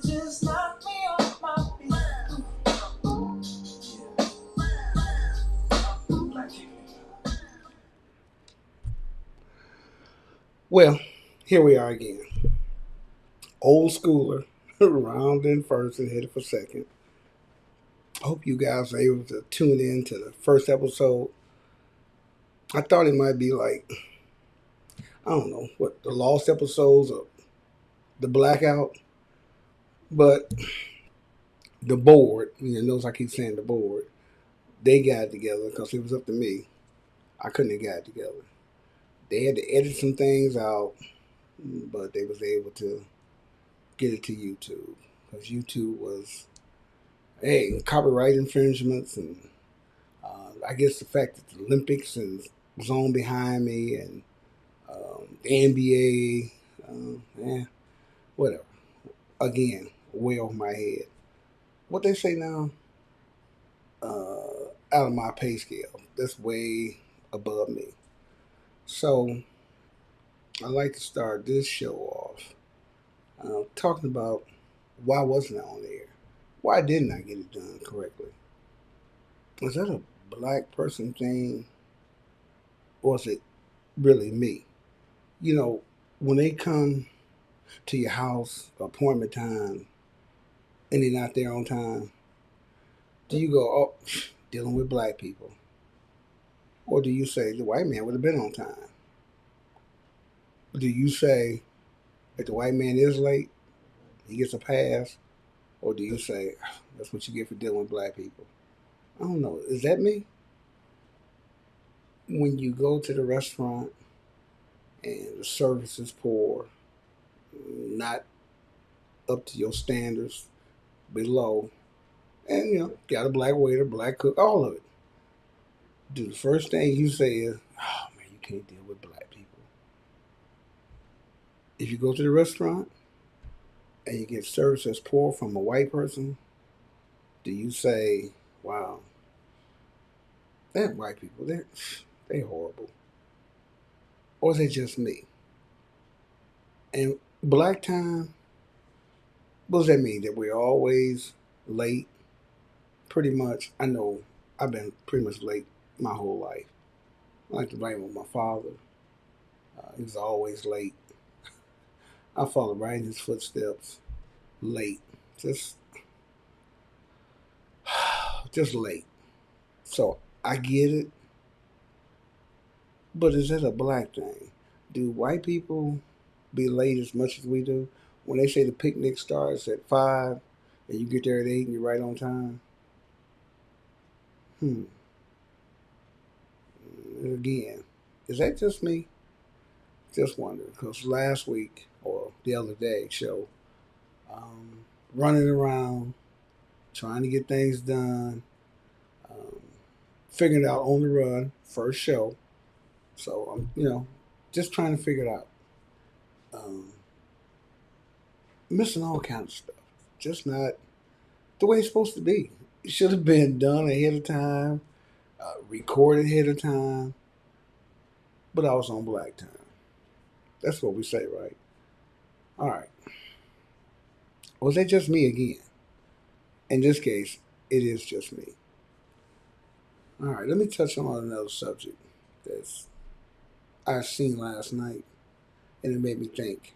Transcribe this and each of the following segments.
just knock me off my feet. Well, here we are again. Old schooler, round in first and headed for second. Hope you guys are able to tune in to the first episode. I thought it might be like, I don't know, what, the lost episodes of the blackout, but the board, notice I keep saying the board, they got it together because it was up to me. I couldn't have got it together. They had to edit some things out, but they was able to get it to YouTube because YouTube was, hey, copyright infringements and I guess the fact that the Olympics was on behind me and the NBA, whatever. Again, way off my head. What they say now, out of my pay scale. That's way above me. So I like to start this show off talking about why wasn't I on air? Why didn't I get it done correctly? Was that a black person thing, or is it really me? You know, when they come to your house, appointment time, and they're not there on time, do you go, oh, dealing with black people? Or do you say, the white man would have been on time? Do you say, if the white man is late, he gets a pass? Or do you say, that's what you get for dealing with black people? I don't know. Is that me? When you go to the restaurant and the service is poor, not up to your standards, below, and got a black waiter, black cook, all of it. Do the first thing you say is, oh man, you can't deal with black people. If you go to the restaurant and you get service that's poor from a white person, do you say, wow, they're white people, they're horrible? Or is it just me? And black time, what does that mean? That we're always late? Pretty much. I know I've been pretty much late my whole life. I like to blame it on my father. He was always late. I followed right in his footsteps. Late. Just just late. So I get it. But is that a black thing? Do white people be late as much as we do? When they say the picnic starts at 5 and you get there at 8 and you're right on time? Hmm. Again, is that just me? Just wondering. Because last week or the other day, show, um, running around, trying to get things done, um, figuring it out on the run, first show. So I'm, just trying to figure it out. Um, Missing all kinds of stuff. Just not the way it's supposed to be. It should have been done ahead of time, recorded ahead of time, but I was on black time. That's what we say, right? All right. Was that just me again? In this case, it is just me. All right, let me touch on another subject that's I seen last night, and it made me think.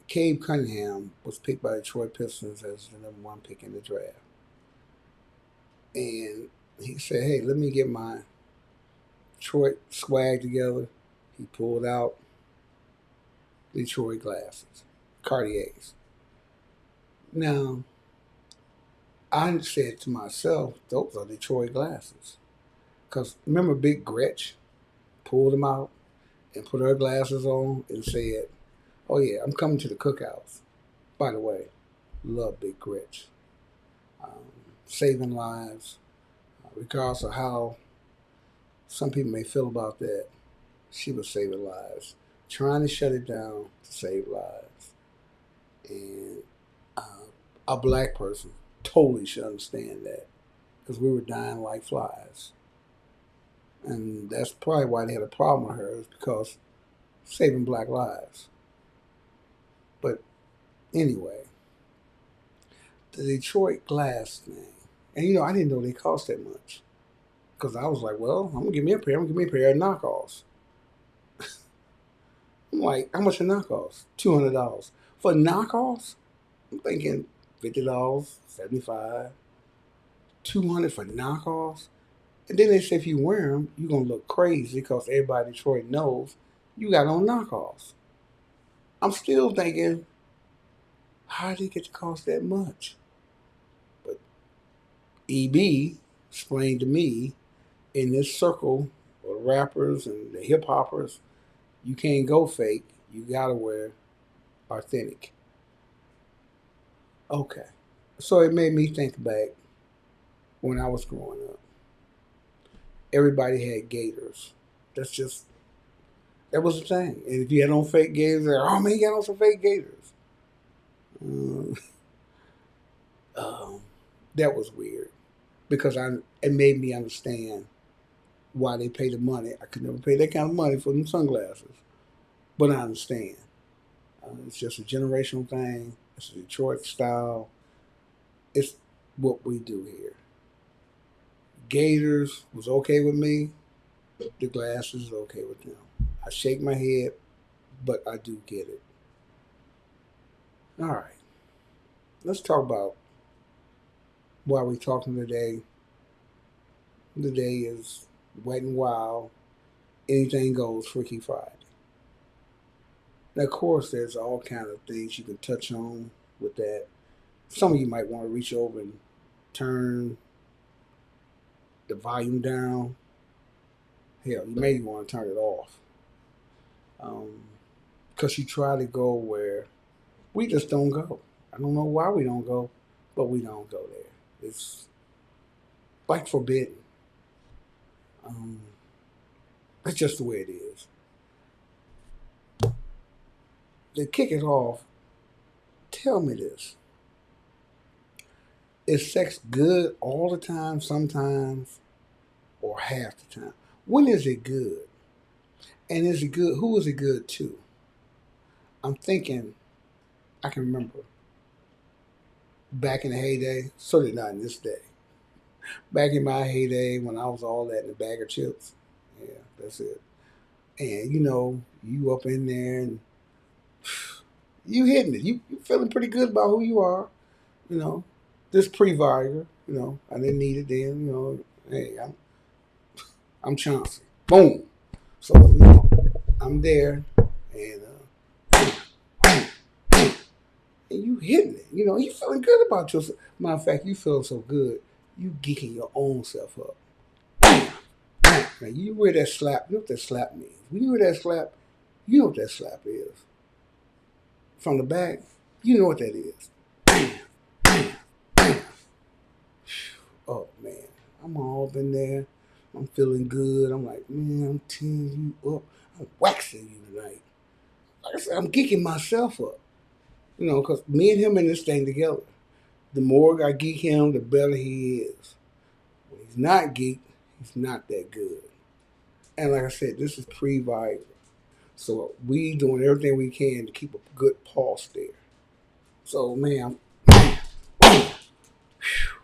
Cade Cunningham was picked by the Detroit Pistons as the number one pick in the draft. And he said, hey, let me get my Detroit swag together. He pulled out Detroit glasses, Cartiers. Now, I said to myself, those are Detroit glasses. Because remember Big Gretch pulled them out and put her glasses on and said, oh yeah, I'm coming to the cookouts. By the way, love Big Gretch. Um, Saving lives, regardless of how some people may feel about that, she was saving lives. Trying to shut it down to save lives. And uh, a black person totally should understand that because we were dying like flies. And that's probably why they had a problem with her, is because saving black lives. But anyway, the Detroit glass thing. And I didn't know they cost that much. Because I was like, well, I'm gonna give me a pair. I'm gonna give me a pair of knockoffs. I'm like, how much are knockoffs? $200 for knockoffs. I'm thinking $50, 75, 200 for knockoffs. And then they say if you wear them, you're gonna look crazy because everybody in Detroit knows you got on knockoffs. I'm still thinking, how did it get to cost that much? But EB explained to me in this circle of rappers and the hip hoppers, you can't go fake. You gotta wear authentic. Okay. So it made me think back when I was growing up. Everybody had gators. That's just that was the thing. And if you had on fake gators, they're, oh man, you got on some fake gators. Um, um, that was weird because it made me understand why they pay the money. I could never pay that kind of money for them sunglasses, but I understand. It's just a generational thing. It's a Detroit style. It's what we do here. Gators was okay with me. The glasses is okay with them. I shake my head, but I do get it. All right, let's talk about why we're talking today. The day is wet and wild. Anything goes Freaky Friday. Now, of course, there's all kind of things you can touch on with that. Some of you might want to reach over and turn the volume down. Hell, you may want to turn it off. Because you try to go where we just don't go. I don't know why we don't go, but we don't go there. It's like forbidden. Um, it's just the way it is. To kick it off, tell me this. Is sex good all the time, sometimes, or half the time? When is it good? And is it good? Who is it good to? I'm thinking, I can remember back in the heyday, certainly not in this day. Back in my heyday when I was all that in a bag of chips. Yeah, that's it. And you up in there and you hitting it. You feeling pretty good about who you are. You know, this pre-Viagra. I didn't need it then. Hey, I'm Chauncey. Boom. So I'm there, and and you hitting it. You feeling good about yourself. Matter of fact, you feeling so good, you geeking your own self up. Now you wear that slap. You know what that slap means. When you wear that slap, you know what that slap is. From the back, you know what that is. Oh man, I'm all in there. I'm feeling good. I'm like, man, I'm teeing you up. I'm waxing you tonight. Like I said, I'm geeking myself up. Because me and him in this thing together. The more I geek him, the better he is. When he's not geek, he's not that good. And like I said, this is pre-Viagra. So we doing everything we can to keep a good pulse there. So man,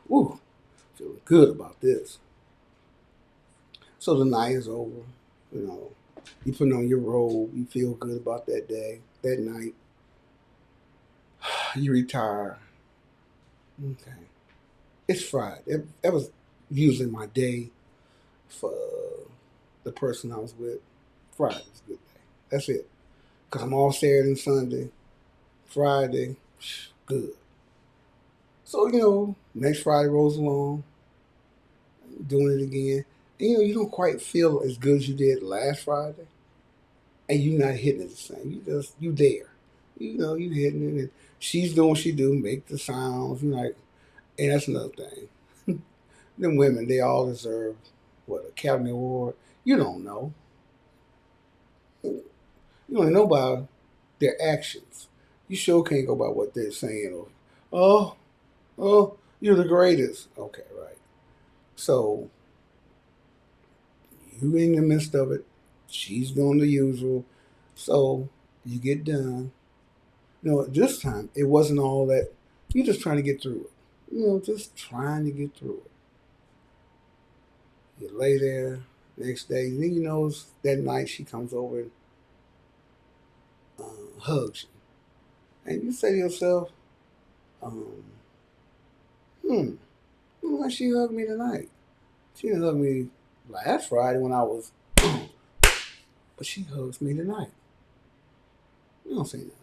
whew, feeling good about this. So the night is over. You know, you put on your robe. You feel good about that day, that night. You retire. Okay, it's Friday. That was usually my day for the person I was with. Friday's a good day. That's it. Cause I'm off Saturday and Sunday. Friday, good. So next Friday rolls along, doing it again. And, you don't quite feel as good as you did last Friday, and you're not hitting it the same. You there. You hitting it, and she's doing what she do, make the sounds. And that's another thing. Them women, they all deserve what, Academy Award. You don't know. You don't know by their actions. You sure can't go by what they're saying. Or, oh, you're the greatest. Okay, right. So you in the midst of it. She's doing the usual. So you get done. This time it wasn't all that. You're just trying to get through it. just trying to get through it. You lay there next day, and then that night she comes over and hugs you. And you say to yourself, um, hmm, why she hugged me tonight? She didn't hug me last Friday when I was, but she hugs me tonight. You don't say that.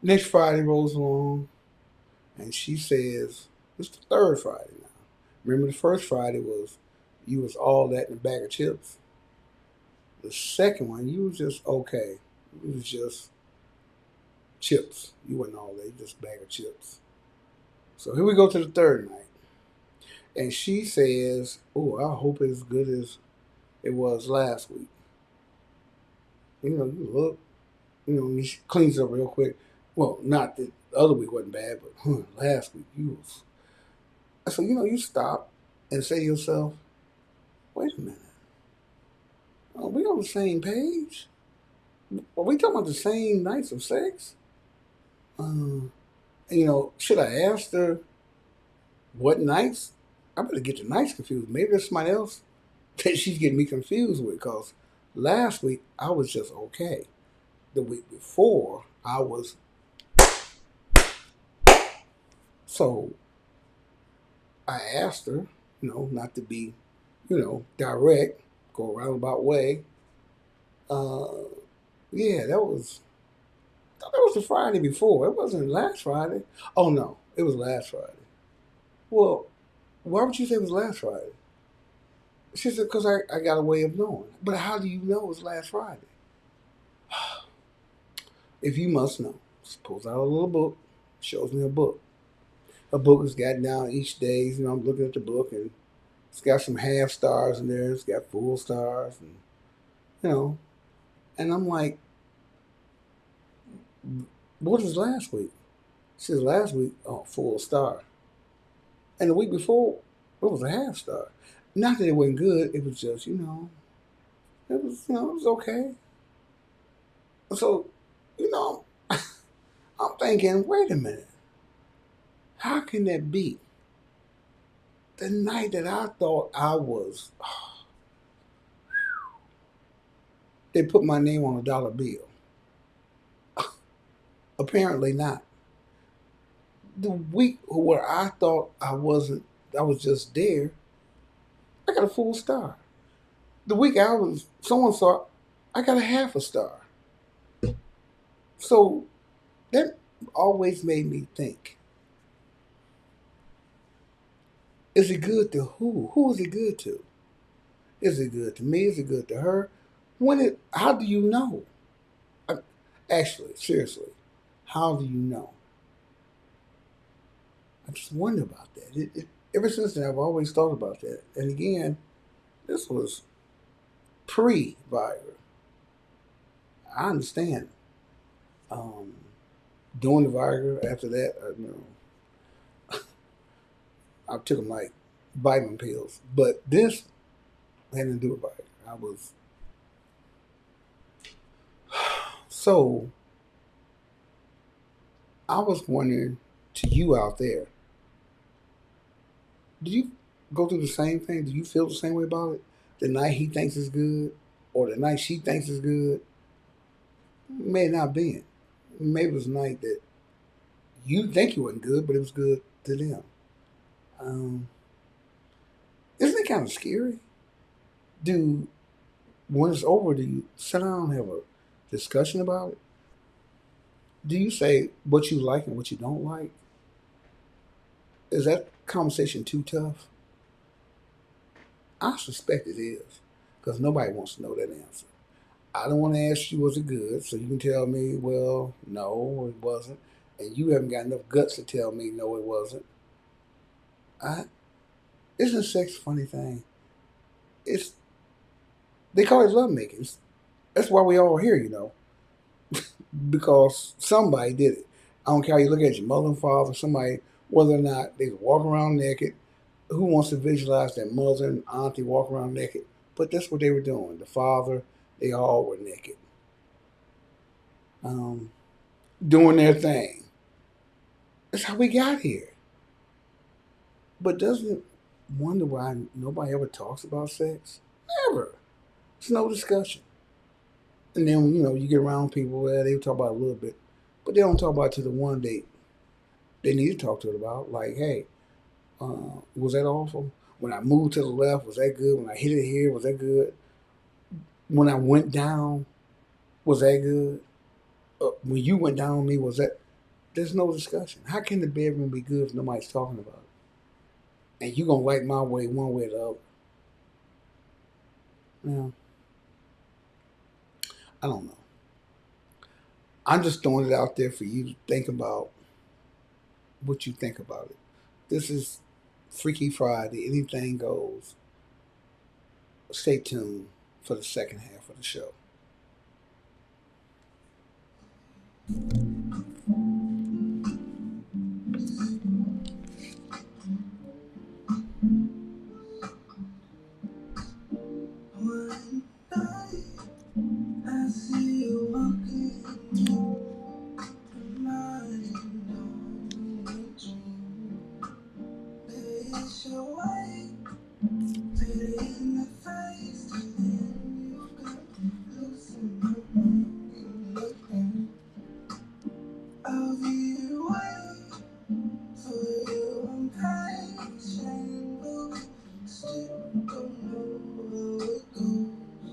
Next Friday rolls along, and she says, it's the third Friday now. Remember the first Friday was, you was all that in a bag of chips. The second one, you was just okay. It was just chips. You wasn't all that, just a bag of chips. So here we go to the third night. And she says, oh, I hope it's as good as it was last week. You look, and she cleans up real quick. Well, not that the other week wasn't bad, but last week you was. So, you stop and say to yourself, wait a minute. Are we on the same page? Are we talking about the same nights of sex? Uh, should I ask her what nights? I better get the nights confused. Maybe there's somebody else that she's getting me confused with because last week I was just okay. The week before I was. So I asked her, not to be, direct, go a roundabout way. Uh, yeah, that was the Friday before. It wasn't last Friday. Oh no, it was last Friday. Well, why would you say it was last Friday? She said, because I got a way of knowing. But how do you know it was last Friday? If you must know. She pulls out a little book, shows me a book. A book is got down each day. I'm looking at the book and it's got some half stars in there. It's got full stars. And, you know, and I'm like, what was last week? She says, last week, oh, full star. And the week before, it was a half star. Not that it wasn't good. It was just, it was okay. So, you know, I'm thinking, wait a minute. How can that be? The night that I thought I was, they put my name on a dollar bill. Apparently not. The week where I thought I was just there, I got a full star. The week someone saw, I got a half a star. So that always made me think, is it good to who? Who is it good to? Is it good to me? Is it good to her? How do you know? I- Actually, seriously, how do you know? I just wonder about that. Ever since then, I've always thought about that. And again, this was pre-Viagra. I understand. Um, Doing the Viagra after that, I took them like vitamin pills. But this had to do with Viagra. So I was wondering to you out there, do you go through the same thing? Do you feel the same way about it? The night he thinks is good, or the night she thinks is good, may not be. Maybe it was a night that you think it wasn't good, but it was good to them. Um, isn't it kind of scary? Do When it's over, do you sit down and have a discussion about it? Do you say what you like and what you don't like? Is that conversation too tough? I suspect it is, because nobody wants to know that answer. I don't want to ask you, was it good? So you can tell me, well, no, it wasn't. And you haven't got enough guts to tell me, no, it wasn't. I, isn't sex a funny thing? It's They call it love making. That's why we all here, because somebody did it. I don't care how you look at your mother and father, somebody, whether or not they walk around naked. Who wants to visualize their mother and auntie walk around naked? But that's what they were doing. The father, they all were naked, um, doing their thing. That's how we got here. But doesn't wonder why nobody ever talks about sex? Never. It's no discussion. And then you get around people where they talk about it a little bit, but they don't talk about it to the one they need to talk to it about. Like, hey, was that awful? When I moved to the left, was that good? When I hit it here, was that good? When I went down, was that good? When you went down on me, was that? There's no discussion. How can the bedroom be good if nobody's talking about it? And you gonna like my way one way or the other? Yeah, I don't know. I'm just throwing it out there for you to think about what you think about it. This is Freaky Friday. Anything goes. Stay tuned for the second half of the show. One night I see you walking mind on the dream. It's your way, pretty in the face, and you got losing my mind. Looking, I'll be waiting for you. I'm patient, but we still don't know how it goes.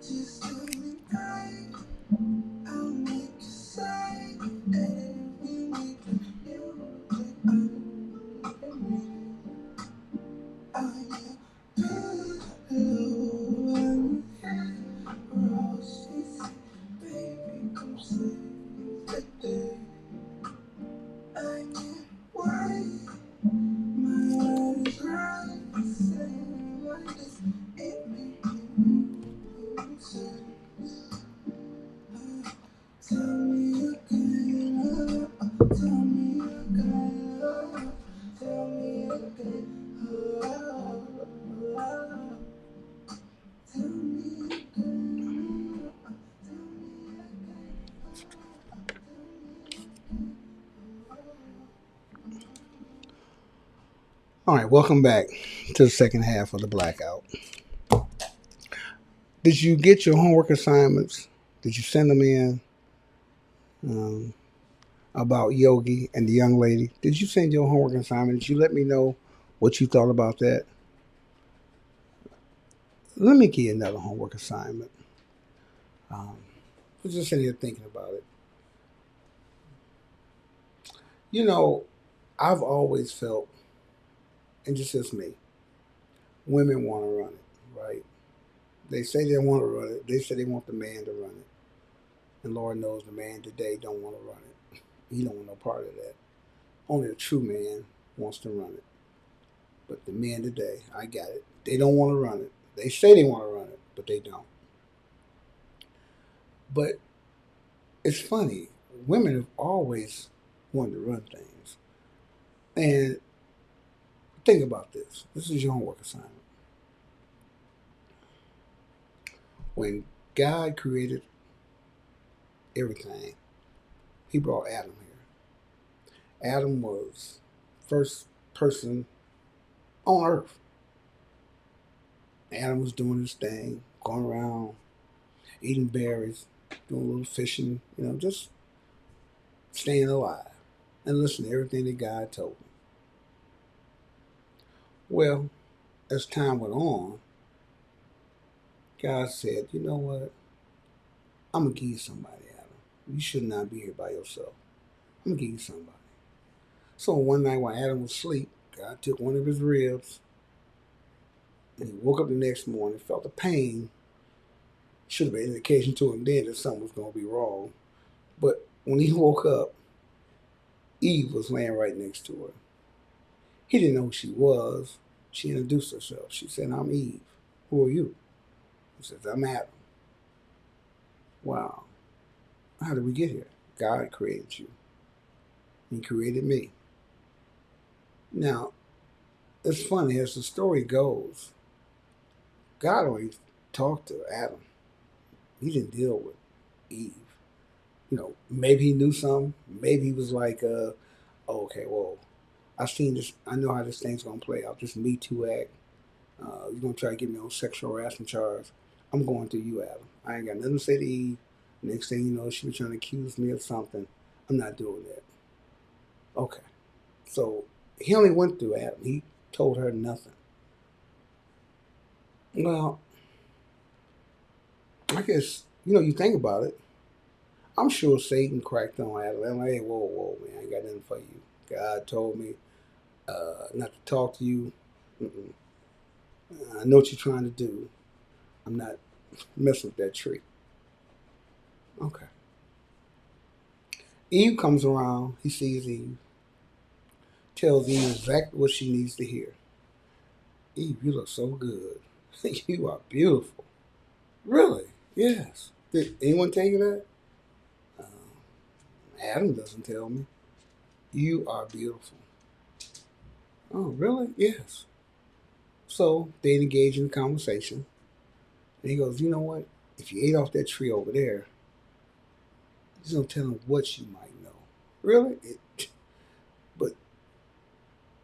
Just tell me, babe, I'll make you say every week you take me. I am blue and roses, baby, come save the day. I can't wait, my heart is racing, why does it make me sense? Tell me again, tell me again, tell me again, tell me again, All right, welcome back to the second half of the blackout. Did you get your homework assignments? Did you send them in? Um, about Yogi and the young lady. Did you send your homework assignment? Did you let me know what you thought about that? Let me give you another homework assignment. Um, I was just sitting here thinking about it. You know, I've always felt, and just as me, women want to run it, right? They say they want to run it. They say they want the man to run it. And Lord knows the man today don't want to run it. He don't want no part of that. Only a true man wants to run it. But the men today, I got it. They don't want to run it. They say they want to run it, but they don't. But it's funny. Women have always wanted to run things. And think about this. This is your homework assignment. When God created everything, he brought Adam here. Adam was first person on earth. Adam was doing his thing, going around eating berries, doing a little fishing, just staying alive and listening to everything that God told him. Well, as time went on, God said, you know what? I'm going to give you somebody, Adam. You should not be here by yourself. I'm going to give you somebody. So one night while Adam was asleep, God took one of his ribs and he woke up the next morning, felt the pain. Should have been an indication to him then that something was going to be wrong. But when he woke up, Eve was laying right next to her. He didn't know who she was. She introduced herself. She said, I'm Eve. Who are you? He says, I'm Adam. Wow. How did we get here? God created you. He created me. Now, it's funny, as the story goes, God only talked to Adam. He didn't deal with Eve. Maybe he knew something. Maybe he was like, okay, well, I seen this. I know how this thing's gonna play out. This Me Too act. You're gonna try to get me on sexual harassment charge. I'm going through you, Adam. I ain't got nothing to say to Eve. Next thing you know, she was trying to accuse me of something. I'm not doing that. Okay. So he only went through Adam. He told her nothing. Well, I guess you think about it. I'm sure Satan cracked on Adam. I'm like, hey, whoa, whoa, man, I ain't got nothing for you. God told me not to talk to you. Mm-mm. I know what you're trying to do. I'm not messing with that tree. Okay. Eve comes around. He sees Eve. Tells Eve exactly what she needs to hear. Eve, you look so good. You are beautiful. Really? Yes. Did anyone tell you that? Adam doesn't tell me. You are beautiful. Oh, really? Yes. So they engage in conversation. And he goes, you know what? If you ate off that tree over there, there's no telling what you might know. Really? But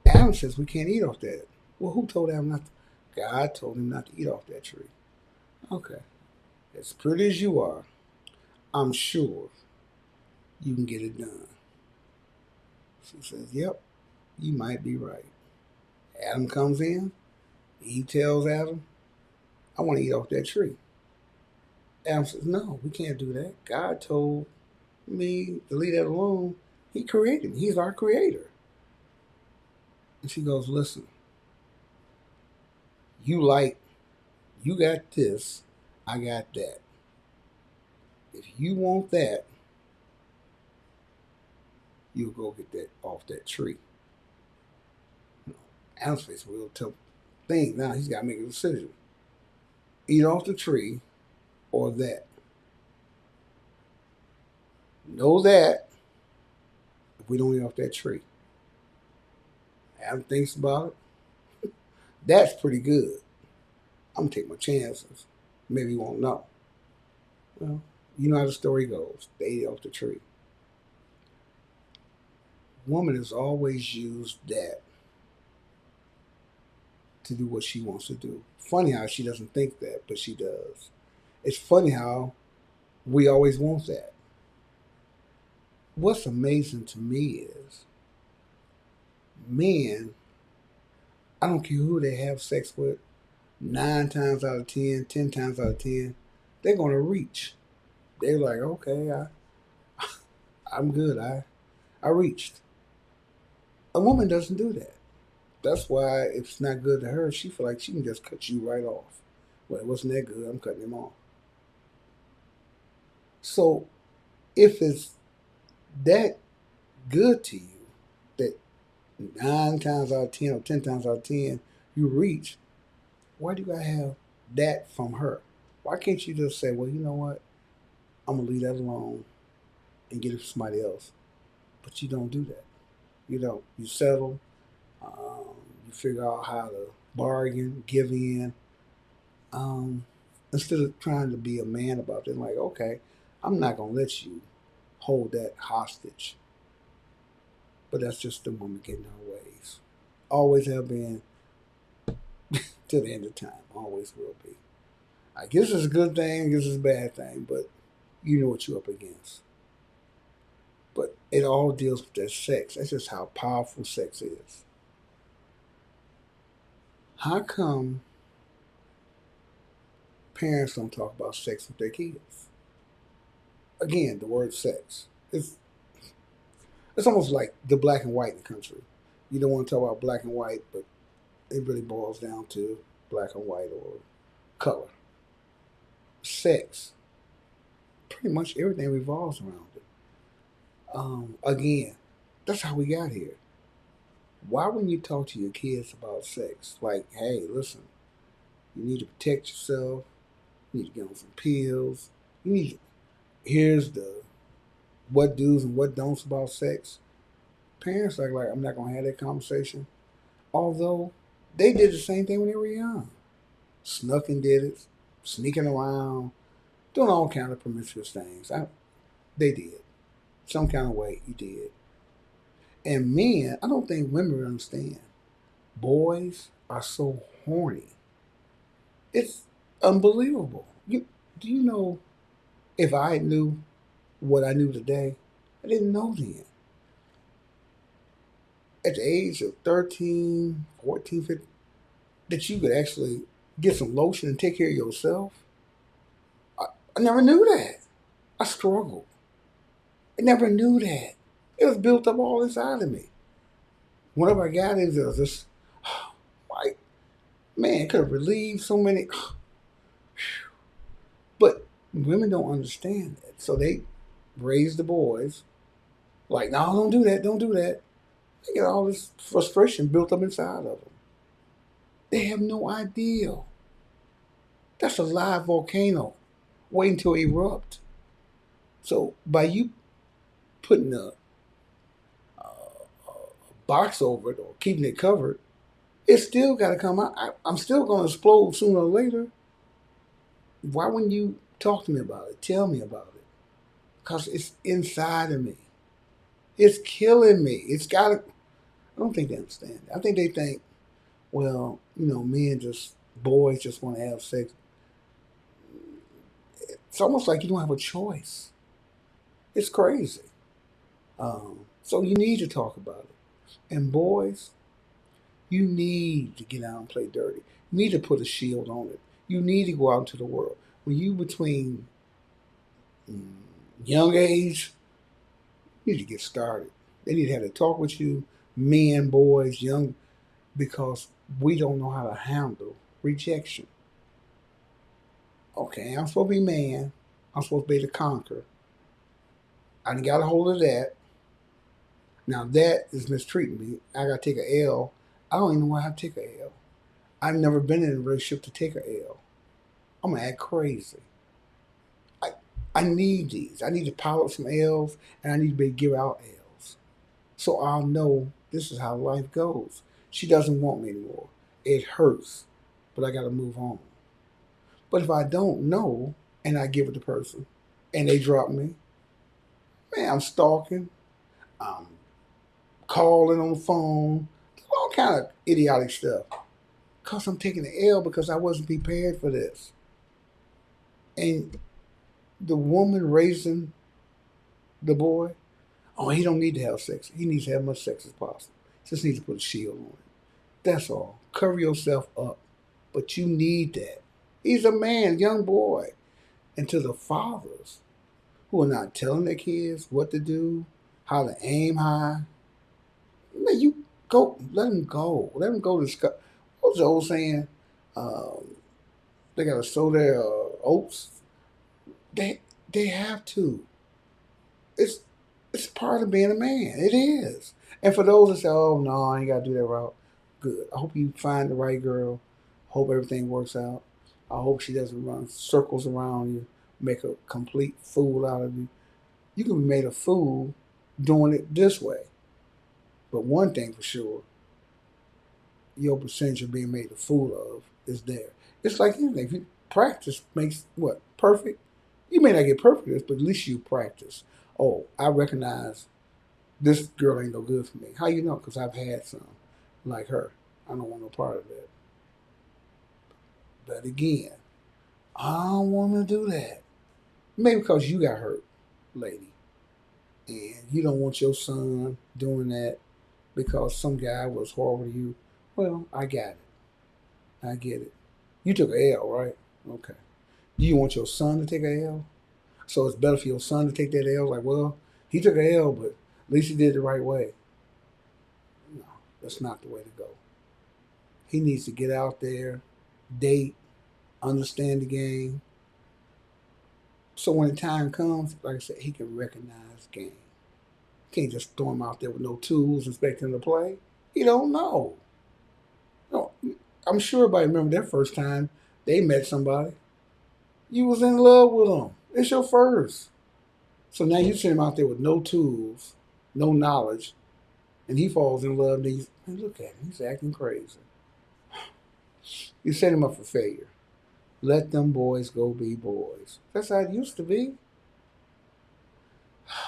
Adam says we can't eat off that. Well, who told Adam not to? God told him not to eat off that tree. Okay. As pretty as you are, I'm sure you can get it done. She says, yep, you might be right. Adam comes in. He tells Adam, I want to eat off that tree. Adam says, no, we can't do that. God told me to leave that alone. He created me. He's our creator. And she goes, listen, you like, you got this, I got that. If you want that, you'll go get that off that tree. Adam's face a real tough thing. Now he's got to make a decision. Eat off the tree or that. Know that if we don't eat off that tree. Adam thinks about it. That's pretty good. I'm going to take my chances. Maybe he won't know. Well, you know how the story goes. They ate off the tree. Woman has always used that to do what she wants to do. Funny how she doesn't think that, but she does. It's funny how we always want that. What's amazing to me is men, I don't care who they have sex with, 9 times out of 10, 10 times out of 10, they're going to reach. They're like, okay, I'm good. I reached. A woman doesn't do that. That's why if it's not good to her, she feel like she can just cut you right off. Well, it wasn't that good. I'm cutting him off. So if it's that good to you that 9 times out of 10 or 10 times out of 10 you reach, why do you gotta have that from her? Why can't you just say, well, you know what? I'm gonna leave that alone and get it from somebody else? But you don't do that. You don't. You settle. You figure out how to bargain, give in. Um, Instead of trying to be a man about it, like, okay, I'm not gonna let you hold that hostage. But that's just the woman getting her ways. Always have been to the end of time. Always will be. I guess it's a good thing, I guess it's a bad thing, but you know what you're up against. But it all deals with that sex. That's just how powerful sex is. How come parents don't talk about sex with their kids? Again, the word sex. It's almost like the black and white in the country. You don't want to talk about black and white, but it really boils down to black and white or color. Sex. Pretty much everything revolves around it. Again, that's how we got here. Why wouldn't you talk to your kids about sex? Like, hey, listen, you need to protect yourself. You need to get on some pills. You need. Here's the what do's and what don'ts about sex. Parents are like, I'm not gonna have that conversation. Although they did the same thing when they were young. Snuck and did it, sneaking around, doing all kind of promiscuous things. They did. Some kind of way you did. And men, I don't think women understand. Boys are so horny. It's unbelievable. Do you know if I knew what I knew today? I didn't know then. At the age of 13, 14, 15, that you could actually get some lotion and take care of yourself. I, I never knew that. I struggled. I never knew that. It was built up all inside of me. Whenever I got into this, like, man, it could have relieved so many. But women don't understand that. So they raise the boys like, no, don't do that, don't do that. They get all this frustration built up inside of them. They have no idea. That's a live volcano waiting to erupt. So by you putting a box over it or keeping it covered, it's still got to come out. I'm still going to explode sooner or later. Why wouldn't you talk to me about it? Tell me about it. Because it's inside of me. It's killing me. It's got to. I don't think they understand. I think they think, well, men just, boys just want to have sex. It's almost like you don't have a choice. It's crazy. So you need to talk about it. And boys, you need to get out and play dirty. You need to put a shield on it. You need to go out into the world. When you between young age, you need to get started. They need to have to talk with you, men, boys, young, because we don't know how to handle rejection. Okay, I'm supposed to be man. I'm supposed to be the conquer. I done got a hold of that. Now that is mistreating me. I gotta take a L. I don't even know why I take a L. I've never been in a relationship to take a L. I'm gonna act crazy. I I need these. I need to pile up some L's and I need to be able to give out L's. So I'll know this is how life goes. She doesn't want me anymore. It hurts, but I gotta move on. But if I don't know and I give it to the person and they drop me, man, I'm stalking. I'm calling on the phone, all kind of idiotic stuff. Cause I'm taking the L because I wasn't prepared for this. And the woman raising the boy, oh, he don't need to have sex. He needs to have as much sex as possible. Just needs to put a shield on it. That's all. Cover yourself up. But you need that. He's a man, young boy. And to the fathers who are not telling their kids what to do, how to aim high, man, you go, let them go. Let them go to sky. What was the old saying? Um, they got to sow their oats. They have to. It's it's part of being a man. It is. And for those that say, "Oh no, I ain't got to do that route," good. I hope you find the right girl. Hope everything works out. I hope she doesn't run circles around you, make a complete fool out of you. You can be made a fool doing it this way. But one thing for sure, your percentage of being made a fool of is there. It's like anything. If you practice makes what? Perfect? You may not get perfect at this, but at least you practice. Oh, I recognize this girl ain't no good for me. How you know? Because I've had some like her. I don't want no part of that. But again, I don't want to do that. Maybe because you got hurt, lady, and you don't want your son doing that because some guy was horrible to you. Well, I got it. I get it. You took a L, right? Okay. Do you want your son to take a L? So it's better for your son to take that L? Like, well, he took a L, but at least he did it the right way. No, that's not the way to go. He needs to get out there, date, understand the game. So when the time comes, like I said, he can recognize game. You can't just throw him out there with no tools, expect him to play. He don't know. No, I'm sure everybody remember their first time they met somebody. You was in love with them. It's your first. So now you send him out there with no tools, no knowledge, and he falls in love. And man, look at him. He's acting crazy. You set him up for failure. Let them boys go be boys. That's how it used to be.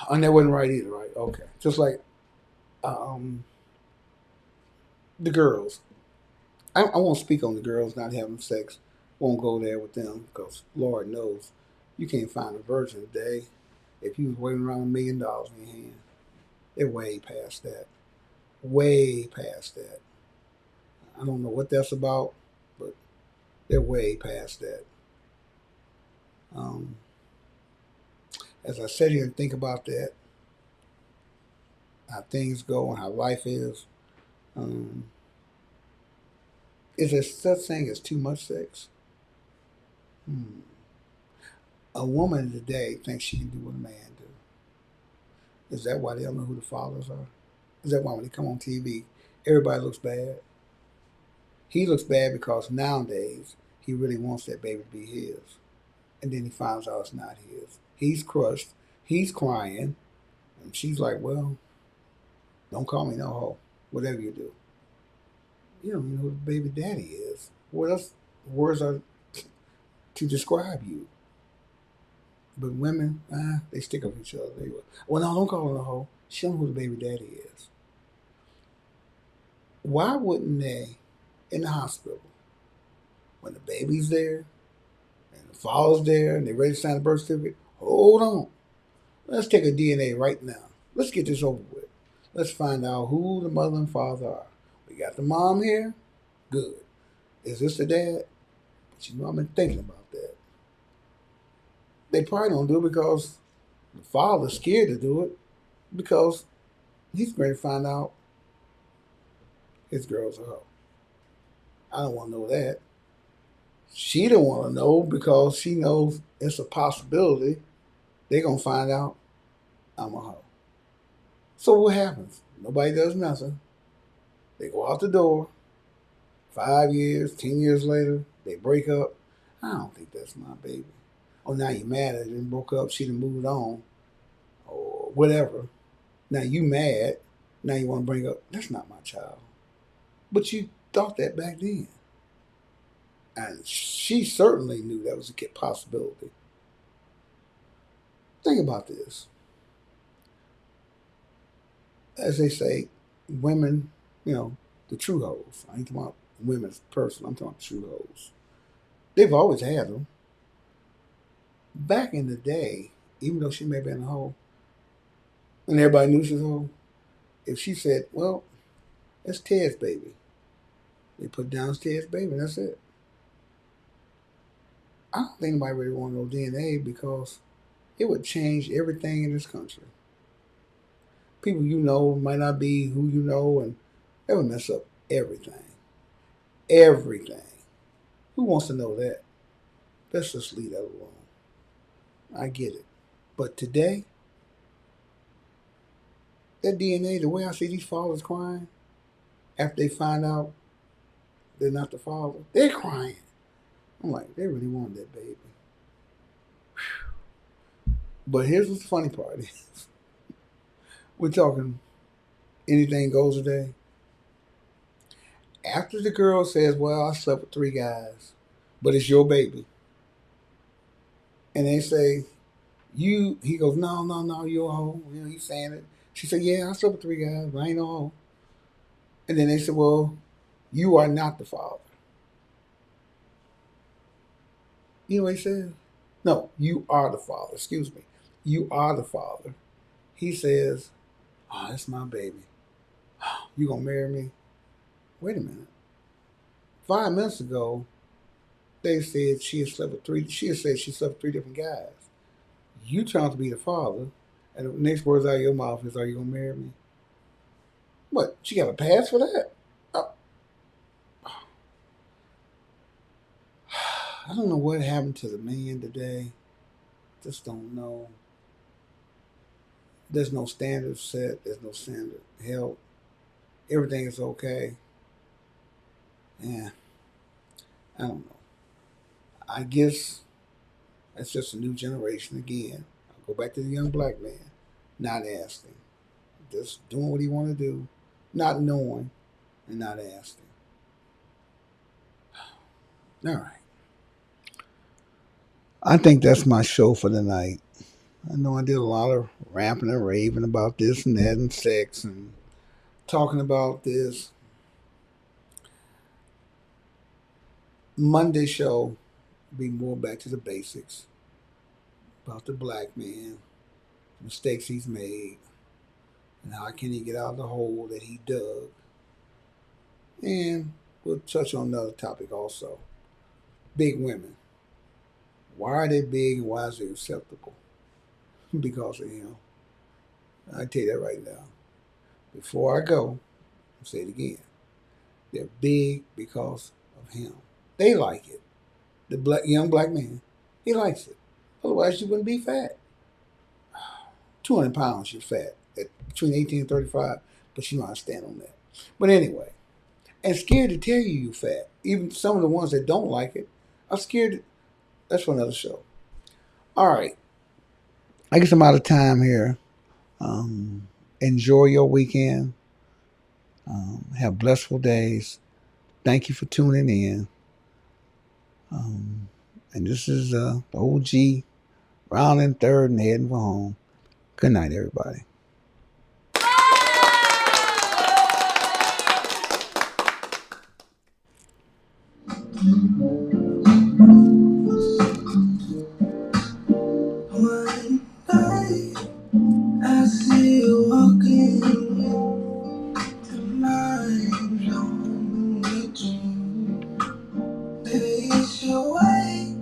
And that wasn't right either, right? Okay. Just like Um, the girls. I won't speak on the girls not having sex. Won't go there with them because Lord knows you can't find a virgin today if you was waiting around $1 million in your hand. They're way past that. Way past that. I don't know what that's about, but they're way past that. Um, as I sit here and think about that, how things go and how life um, is there such thing as too much sex? Hmm. A woman today thinks she can do what a man do. Is that why they don't know who the fathers are? Is that why when they come on TV, everybody looks bad? He looks bad because nowadays he really wants that baby to be his. And then he finds out it's not his. He's crushed. He's crying. And she's like, well, don't call me no hoe. Whatever you do. You don't even know who the baby daddy is. What else words are to describe you? But women, they stick up each other. They go, well, no, don't call her a hoe. Show them who the baby daddy is. Why wouldn't they, in the hospital, when the baby's there and the father's there and they're ready to sign the birth certificate, hold on. Let's take a DNA right now. Let's get this over with. Let's find out who the mother and father are. We got the mom here? Good. Is this the dad? But you know, I've been thinking about that. They probably don't do it because the father's scared to do it because he's ready to find out his girl's a hoe. I don't want to know that. She don't want to know because she knows it's a possibility they're going to find out I'm a hoe. So what happens? Nobody does nothing. They go out the door. 5 years, 10 years later, they break up. I don't think that's my baby. Oh, now you're mad at her and broke up. She done moved on or whatever. Now you mad. Now you want to bring up, that's not my child. But you thought that back then. And she certainly knew that was a possibility. Think about this. As they say, women, the true hoes. I ain't talking about women's person. I'm talking about true hoes. They've always had them. Back in the day, even though she may have been a hoe, and everybody knew she was a hoe, if she said, well, it's Ted's baby, they put down as Ted's baby, and that's it. I don't think anybody really wanted no DNA because it would change everything in this country. People you know might not be who you know, and that would mess up everything. Everything. Who wants to know that? Let's just leave that alone. I get it. But today, that DNA, the way I see these fathers crying after they find out they're not the father, they're crying. I'm like, they really wanted that baby. But here's what's the funny part is. We're talking anything goes today. After the girl says, well, I slept with 3 guys, but it's your baby. And they say, he goes, no, no, no, you're a hoe. He's saying it. She said, yeah, I slept with 3 guys, but I ain't no hoe. And then they said, well, you are not the father. You know what he said? No, you are the father. Excuse me. You are the father. He says, oh, that's my baby. You gonna marry me? Wait a minute. 5 minutes ago, they said she had slept with three. She had said she slept with 3 different guys. You turn out to be the father, and the next words out of your mouth is, "Are you gonna marry me?" What? She got a pass for that? Uh, I don't know what happened to the man today. Just don't know. There's no standard set. There's no standard held. Everything is okay. Yeah, I don't know. I guess that's just a new generation again. I'll go back to the young black man, not asking, just doing what he want to do, not knowing, and not asking. All right. I think that's my show for the night. I know I did a lot of rapping and raving about this and that and sex and talking about this Monday show, be more back to the basics about the black man, mistakes he's made, and how can he get out of the hole that he dug. And we'll touch on another topic also. Big women. Why are they big and why is it acceptable? Because of him. I tell you that right now. Before I go, I'll say it again. They're big because of him. They like it. The young black man, he likes it. Otherwise, you wouldn't be fat. 200 pounds, you're fat. At between 18 and 35, but you know how to stand on that. But anyway, and scared to tell you you're fat. Even some of the ones that don't like it are scared. That's for another show. All right. I guess I'm out of time here. Enjoy your weekend. Have blissful days. Thank you for tuning in. And this is the OG, rounding third and heading for home. Good night, everybody. One night I see you walking with the mind on the dream. Face your way,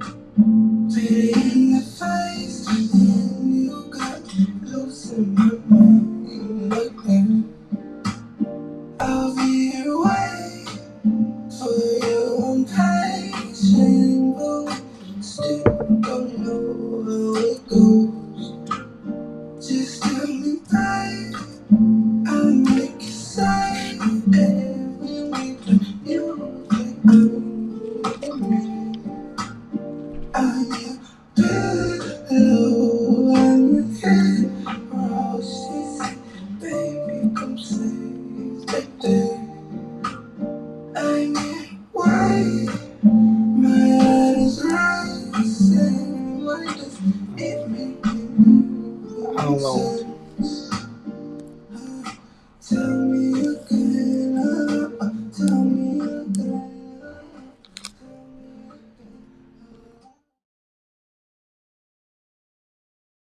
pretty in the face, and you got loose in my mind again. I'll be here waiting for you. I'm patient, but still don't know how it goes. Just tell me, babe, I'll make you say every week that you think I'm me. I'm your pillow and your head. Oh, she said, baby, come save the day. I'm your wife, my head is rising. Why does it make you I don't know. Tell